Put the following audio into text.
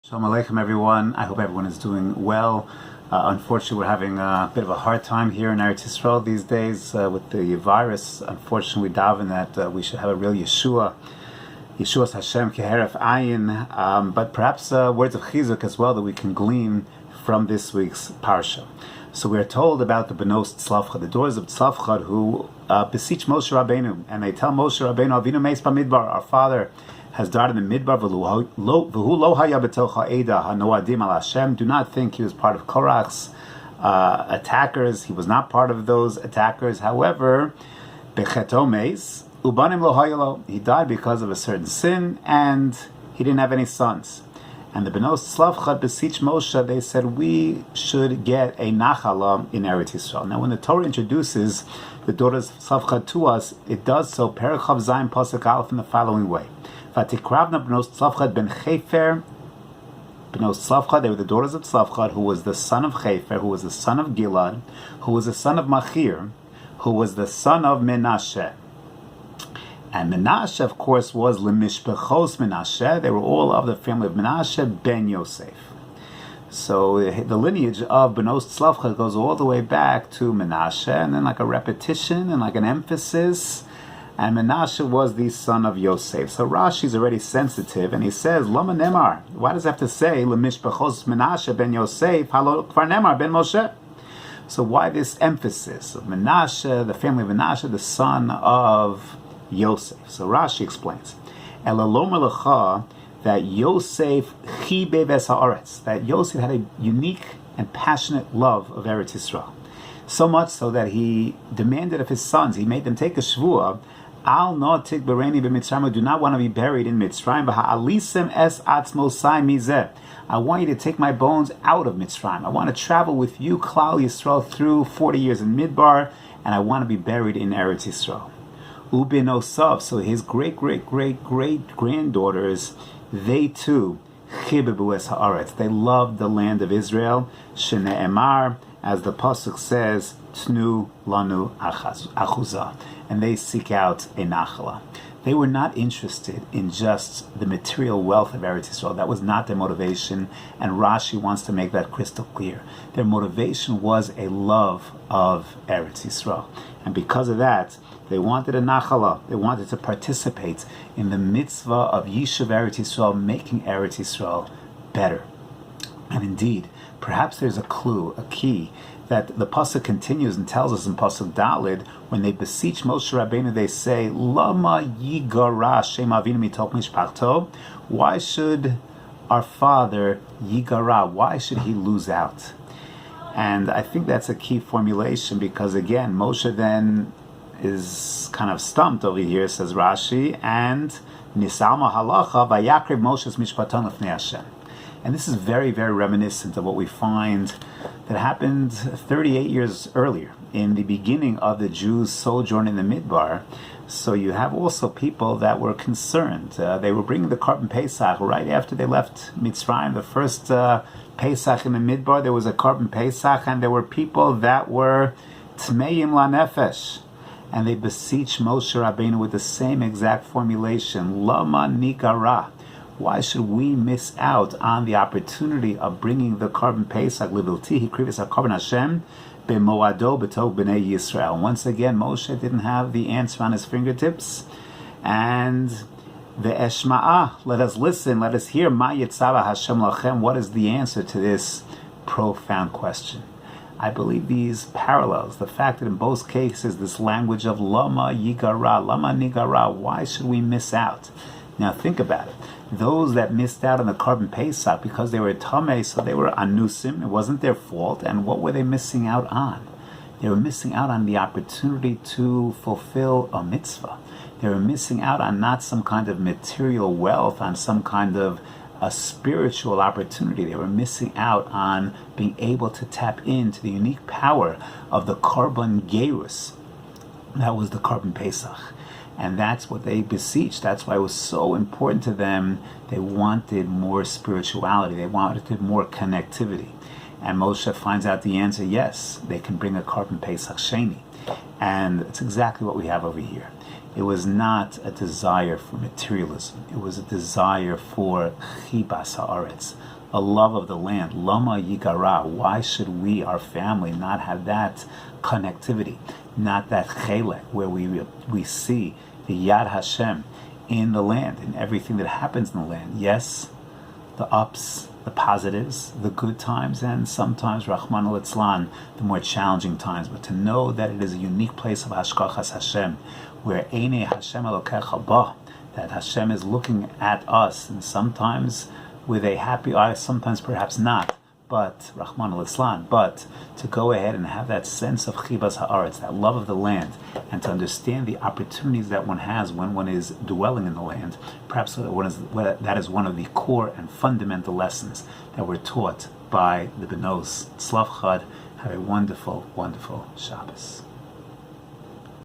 Shalom Aleichem, everyone. I hope everyone is doing well. Unfortunately, we're having a bit of a hard time here in Eretz Yisrael these days with the virus. Unfortunately, we daven that we should have a real Yeshua Hashem Keheref Ayin, but perhaps words of chizuk as well that we can glean from this week's parsha. So we are told about the Benos Tzlavcha, the daughters of Tzlavcha, who beseech Moshe Rabbeinu, and they tell Moshe Rabbeinu, Avinu Meis Bamidbar, our father has died in the midbar. Do not think he was part of Korach's attackers. He was not part of those attackers. However, he died because of a certain sin, and he didn't have any sons. And the Benos Tzlavcha beseech Moshe. They said, we should get a nachala in Eretz Yisrael. Now, when the Torah introduces the daughters of Tzlavcha to us, it does so, Perek Chav Zayin Pasuk Aleph, in the following way. Vatikravna Benos Tzlavcha ben Chefer. Benos Tzlavcha, they were the daughters of Tzlavcha, who was the son of Chefer, who was the son of Gilad, who was the son of Machir, who was the son of Menashe. And Menashe, of course, was Lemishpechos Menashe. They were all of the family of Menashe ben Yosef. So the lineage of Benos Tzlavcha goes all the way back to Menashe, and then like a repetition and like an emphasis. And Menashe was the son of Yosef. So Rashi's already sensitive, and he says, Lama Nemar. Why does it have to say, Lemishpechos Menashe ben Yosef, Halo Kvar Nemar ben Moshe? So why this emphasis of Menashe, the family of Menashe, the son of Yosef? So Rashi explains, Elalom Lecha, that Yosef chibe ves haaretz, that Yosef had a unique and passionate love of Eretz Yisrael. So much so that he demanded of his sons, he made them take a shvuah, Al notik bereni b'Mitzrayim, do not want to be buried in Mitzrayim. V'ha'alisem es atzmosai mizeh. I want you to take my bones out of Mitzrayim. I want to travel with you, Klal Yisrael, through 40 years in Midbar, and I want to be buried in Eretz Yisrael. Ubinosav, so his great-great-great-great-granddaughters, they too, chibebu es haaretz, they loved the land of Israel. Shene'emar, as the pasuk says, Tnu lanu achuzah, and they seek out a nachala. They were not interested in just the material wealth of Eretz Yisrael. That was not their motivation, and Rashi wants to make that crystal clear. Their motivation was a love of Eretz Yisrael, and because of that, they wanted a nachala. They wanted to participate in the mitzvah of Yishuv Eretz Yisrael, making Eretz Yisrael better. And indeed, perhaps there's a clue, a key, that the pasuk continues and tells us in pasuk Dalid, when they beseech Moshe Rabbeinu, they say, Lama yigara shem avinu mitok mishpachto. Why should our father yigara? Why should he lose out? And I think that's a key formulation, because again, Moshe then is kind of stumped over here, says Rashi, and nisalma halacha vayakriv Moshe's mishpaton lefnei Hashem. And this is very, very reminiscent of what we find that happened 38 years earlier, in the beginning of the Jews' sojourn in the Midbar. So you have also people that were concerned. They were bringing the Korban Pesach right after they left Mitzrayim. The first Pesach in the Midbar, there was a Korban Pesach, and there were people that were Tmeim LaNefesh. And they beseech Moshe Rabbeinu with the same exact formulation, Lama Nikara. Why should we miss out on the opportunity of bringing the Korban Pesach, Livilti Hikrivis HaKorban Hashem, B'moado B'tov B'nei Yisrael? Once again, Moshe didn't have the answer on his fingertips. And the Eshma'ah, let us listen, let us hear, Ma Yitzava Hashem Lachem, what is the answer to this profound question? I believe these parallels, the fact that in both cases, this language of Lama Yigara, Lama Nigara, why should we miss out? Now think about it. Those that missed out on the Korban Pesach because they were Tameh, so they were Anusim, it wasn't their fault, and what were they missing out on? They were missing out on the opportunity to fulfill a mitzvah. They were missing out on not some kind of material wealth, on some kind of a spiritual opportunity. They were missing out on being able to tap into the unique power of the Korban Gerus. That was the Korban Pesach. And that's what they beseeched. That's why it was so important to them. They wanted more spirituality. They wanted more connectivity. And Moshe finds out the answer, yes, they can bring a Korban Pesach Sheni. And it's exactly what we have over here. It was not a desire for materialism. It was a desire for chibas haaretz, a love of the land. Lama yigara. Why should we, our family, not have that connectivity, not that chelek, where we see the Yad Hashem in the land, in everything that happens in the land? Yes, the ups, the positives, the good times, and sometimes, Rahman al-Itzlan, the more challenging times. But to know that it is a unique place of Hashkachas Hashem, where Einei Hashem Elokecha Ba, that Hashem is looking at us, and sometimes with a happy eye, sometimes perhaps not, but Rahman al-Islan, but to go ahead and have that sense of Chibas Haaretz, that love of the land, and to understand the opportunities that one has when one is dwelling in the land. Perhaps that is one of the core and fundamental lessons that were taught by the Benos. Tzlav Chad. Have a wonderful, wonderful Shabbos.